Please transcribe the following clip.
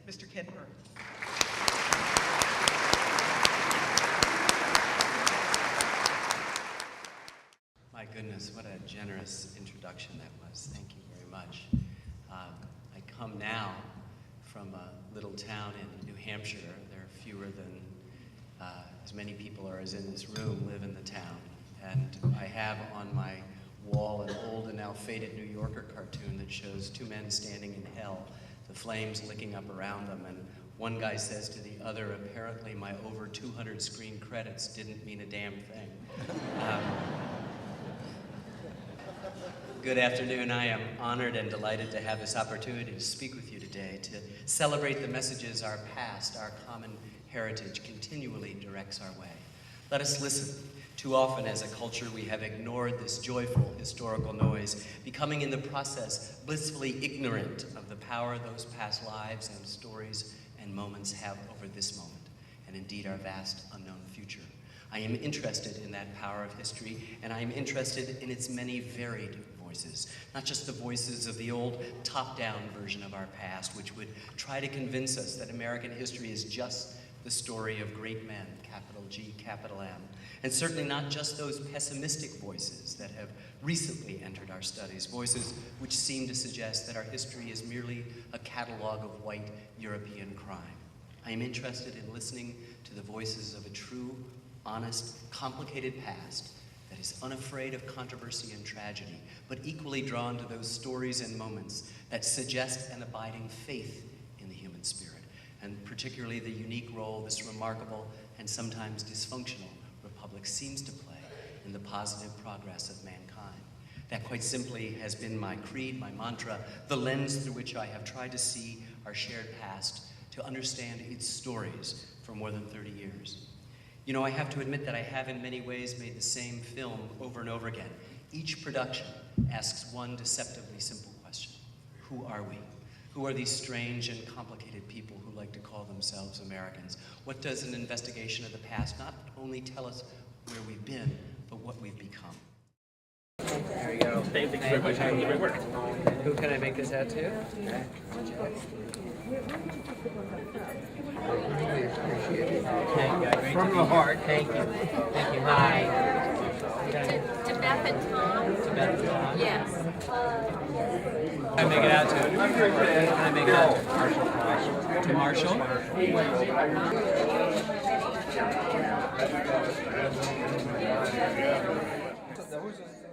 Mr. Kidmer. My goodness, what a generous introduction that was. Thank you very much. I come now from a little town in New Hampshire. There are fewer than as many people are as in this room live in the town. And I have on my wall an old and now faded New Yorker cartoon that shows two men standing in hell, the flames licking up around them. And one guy says to the other, apparently my over 200 screen credits didn't mean a damn thing. Good afternoon. I am honored and delighted to have this opportunity to speak with you today, to celebrate the messages our past, our common heritage continually directs our way. Let us listen. Too often as a culture we have ignored this joyful historical noise, becoming in the process blissfully ignorant of the power those past lives and stories and moments have over this moment, and indeed our vast unknown future. I am interested in that power of history, and I am interested in its many varied voices, not just the voices of the old top-down version of our past, which would try to convince us that American history is just the story of great men, capital G, capital M, and certainly not just those pessimistic voices that have recently entered our studies, voices which seem to suggest that our history is merely a catalog of white European crime. I am interested in listening to the voices of a true, honest, complicated past that is unafraid of controversy and tragedy, but equally drawn to those stories and moments that suggest an abiding faith in the human spirit, and particularly the unique role this remarkable and sometimes dysfunctional republic seems to play in the positive progress of mankind. That quite simply has been my creed, my mantra, the lens through which I have tried to see our shared past, to understand its stories for more than 30 years. You know, I have to admit that I have in many ways made the same film over and over again. Each production asks one deceptively simple question: who are we? Who are these strange and complicated people who like to call themselves Americans? What does an investigation of the past not only tell us where we've been, but what we've become? There you go. Thank you very much. Great work. Who can I make this out to? From the heart. Thank you. Thank you. Hi. To Beth and Tom? To Beth and Tom? Yes. Can I make it out to? Can I make it out to Marshall? To Marshall?